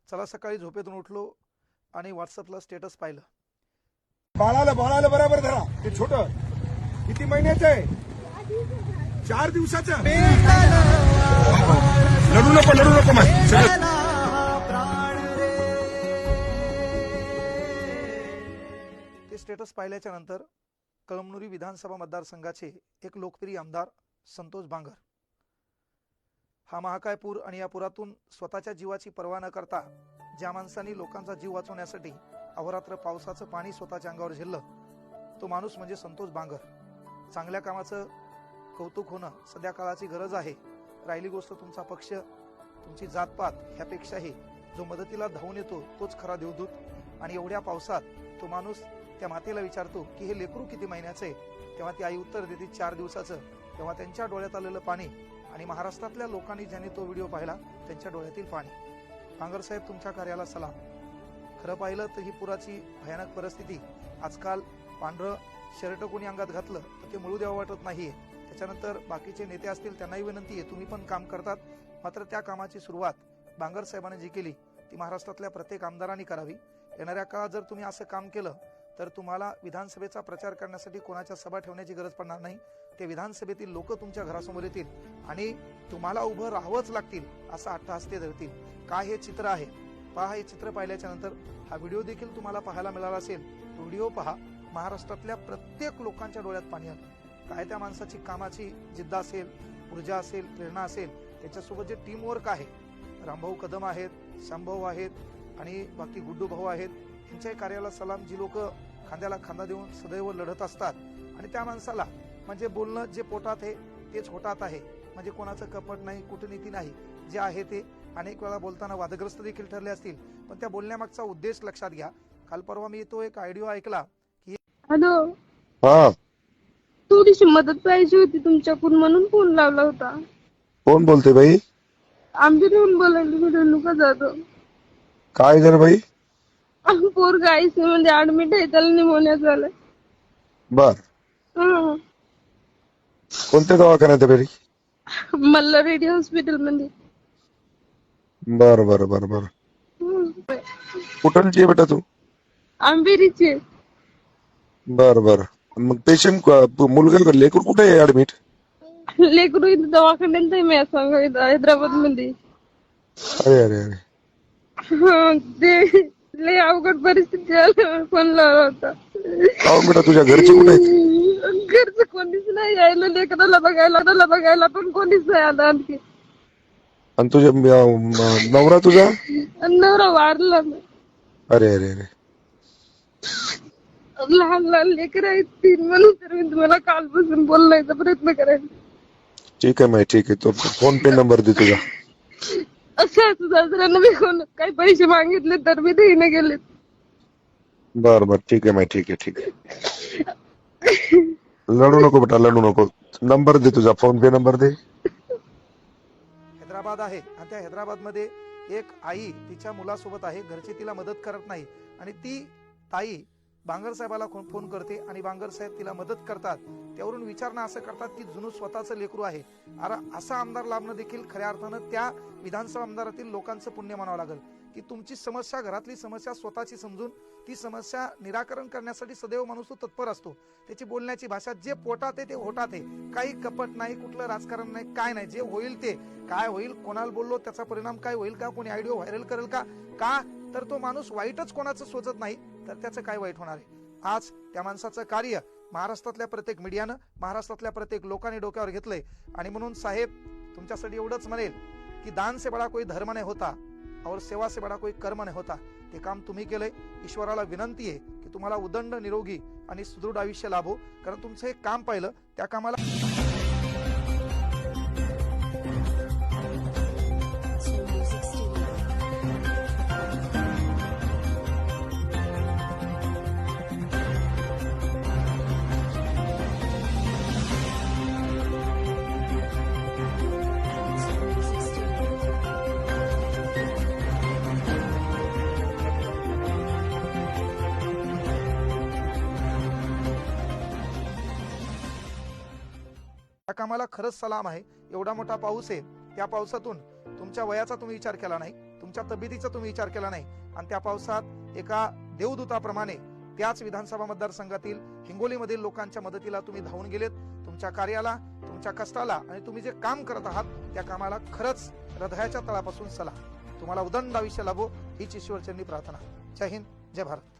चला सकाळी झोपेतून उठलो आणि व्हॉट्सअपला स्टेटस पाहिलं. बाळाला बरोबर धरा. ते छोट किती महिन्याचं आहे? 4 दिवसाचं. लढू नको मग. ते स्टेटस पाहिल्याच्या नंतर कळमनुरी विधानसभा मतदारसंघाचे एक लोकप्रिय आमदार संतोष बांगर, हा महाकाय पूर आणि या पुरातून स्वतःच्या जीवाची पर्वा न करता ज्या माणसांनी लोकांचा जीव वाचवण्यासाठी अहोरात्र पावसाचं पाणी स्वतःच्या अंगावर झेललं, तो माणूस म्हणजे संतोष बांगर. चांगल्या कामाचं कौतुक होणं सध्या काळाची गरज आहे. राहिली गोष्ट तुमचा पक्ष, तुमची जातपात ह्यापेक्षाही जो मदतीला धावून येतो तोच खरा देवदूत. आणि एवढ्या पावसात तो माणूस त्या मातेला विचारतो की हे लेकरू किती महिन्याचं आहे. तेव्हा ती आई उत्तर देते 4 दिवसाचं. तेव्हा त्यांच्या डोळ्यात आलेलं पाणी आणि महाराष्ट्रातल्या लोकांनी ज्यांनी तो व्हिडिओ पाहिला त्यांच्या डोळ्यातील पाणी. बांगर साहेब, तुमच्या कार्याला सलाम. खरं पाहिलं तर ही पुराची भयानक परिस्थिती, आजकाल पांढरं शर्ट कोणी अंगात घातलं तर ते मुळू द्यावं वाटत नाहीये. त्याच्यानंतर बाकीचे नेते असतील त्यांनाही विनंती आहे, तुम्ही पण काम करतात, मात्र त्या कामाची सुरुवात बांगर साहेबांनी जी केली ती महाराष्ट्रातल्या प्रत्येक आमदारांनी करावी. येणाऱ्या काळात जर तुम्ही असं काम केलं तर तुम्हाला विधानसभेचा प्रचार करण्यासाठी कोणाच्या सभा ठेवण्याची गरज पडणार नाही. ते विधानसभेतील लोक तुमच्या घरासमोर येतील आणि तुम्हाला उभं राहावंच लागतील असं अट्टहास ते धरतील. काय हे चित्र आहे पहा. हे चित्र पाहिल्याच्या नंतर हा व्हिडिओ देखील तुम्हाला पाहायला मिळाला असेल. व्हिडिओ पहा. महाराष्ट्रातल्या प्रत्येक लोकांच्या डोळ्यात पाणी आलं. काय त्या माणसाची कामाची जिद्द असेल, ऊर्जा असेल, प्रेरणा असेल, त्याच्यासोबत जे टीम वर्क आहे. रामभाऊ कदम आहेत, श्यामभाऊ आहेत आणि बाकी गुड्डू भाऊ आहेत. यांच्या कार्याला सलाम. जी लोक खांद्याला खांदा देऊन सदैव लढत असतात आणि त्या माणसाला म्हणजे बोलणं जे पोटात आहे तेच होटात आहे. म्हणजे कोणाचं कपट नाही, कूटनीती नाही, जे आहे ते. अनेक वेळा बोलताना वादग्रस्त देखील ठरले असतील, पण त्या बोलण्यामागचा उद्देश लक्षात घ्या. काल परवा मी तो एक ऑडिओ ऐकला की हॅलो, हा, थोडीशी मदत पाहिजे होती तुमच्याकडून म्हणून फोन लावला होता. कोण बोलते बाई? आंबेरीहून बोलायला मी रेणुका जाधव. काय झालं बाई? पोरगा आयसीयू मध्ये ऍडमिट आहे, त्याला निमोनिया झालाय. बर, हं. कोणत्या दवाखान्यात आहे बाई? मल्हाररेड्डी हॉस्पिटल मध्ये. बर बर बर बर. हं. कुठलची आहे बेटा तू? आंबेरीचे. बर बर. मग पेशंट मुलगा लेकरू कुठे आहे ऍडमिट? लेकरू इथं दवाखान्यात आहे, मी सांगा हैदराबाद मध्ये. अरे अरे अरे. हं, ते लय अवघड परिस्थिती आली, फोन लावला होता. काहून बेटा, तुझ्या घरचे कुठे आहेत? घरचं कोणीच नाही यायला, लेकराला बघायला पण कोणीच नाही आलं आणखी. आणि तुझ्या नवरा तुझा? नवरा वारला. अरे अरे अरे. लहान लहान लेकर आहेत 3, म्हणून तर मी तुम्हाला कालपासून बोलण्याचा प्रयत्न करायचा. ठीक आहे माहिती, ठीक आहे. तो फोन पे नंबर दे तुझा. असं सासऱ्यांना मी काही पैसे मागितले तर मी देईने गेले. बर बर, ठीक आहे माहिती, ठीक आहे, ठीक आहे. लढू नको बेटा, लढू नको. नंबर दे तुझा, फोन पे नंबर दे. हैदराबाद आहे आणि त्या हैदराबाद मध्ये एक आई तिच्या मुलासोबत आहे. घरचे तिला मदत करत नाही आणि ती ताई बांगर साहेबाला फोन करते आणि बांगर साहेब तिला मदत करतात. त्यावरून विचारणं असं करतात की जुनू स्वतःचं लेकरू आहे. अरे असा आमदार लाभणं देखील खऱ्या अर्थानं त्या विधानसभा आमदारातील लोकांचं पुण्य मानावं लागेल की तुमची समस्या, घरातली समस्या स्वतःची समजून ती समस्या निराकरण करण्यासाठी सदैव माणूस तो तत्पर असतो. त्याची बोलण्याची भाषा जे पोटात आहे ते होटात आहे. काही कपट नाही, कुठलं राजकारण नाही, काय नाही. जे होईल ते काय होईल, कोणाला बोललो त्याचा परिणाम काय होईल का, कोणी ऑडिओ व्हायरल करेल का तर तो माणूस वाईटच कोणाचं सोचत नाही तर त्याचं काय वाईट होणार आहे. आज त्या माणसाचं कार्य महाराष्ट्रातल्या प्रत्येक मीडियानं, महाराष्ट्रातल्या प्रत्येक लोकांनी डोक्यावर घेतलंय. आणि म्हणून साहेब, तुमच्यासाठी एवढंच म्हणेल की दान से बडा कोई धर्म नाही होता और सेवा से बडा कोई कर्म नाही होता. ते काम तुम्ही केलंय. ईश्वराला विनंती आहे की तुम्हाला उदंड, निरोगी आणि सुदृढ आयुष्य लाभो. कारण तुमचं हे काम पाहिलं, त्या कामाला त्या कामाला खरंच सलाम आहे. एवढा मोठा पाऊस आहे, त्या पावसातून तुमच्या वयाचा तुम्ही विचार केला नाही, तुमच्या तुमच्या तब्येतीचा तुम्ही विचार केला नाही आणि त्या पावसात एका देवदूताप्रमाणे त्याच विधानसभा मतदारसंघातील हिंगोलीमधील लोकांच्या मदतीला तुम्ही धावून गेलेत. तुमच्या कार्याला, तुमच्या कष्टाला आणि तुम्ही जे काम करत आहात त्या कामाला खरंच हृदयाच्या तळापासून सलाम. तुम्हाला उदंड आयुष्य लाभो हीच ईश्वरचरणी प्रार्थना. जय हिंद, जय भारत.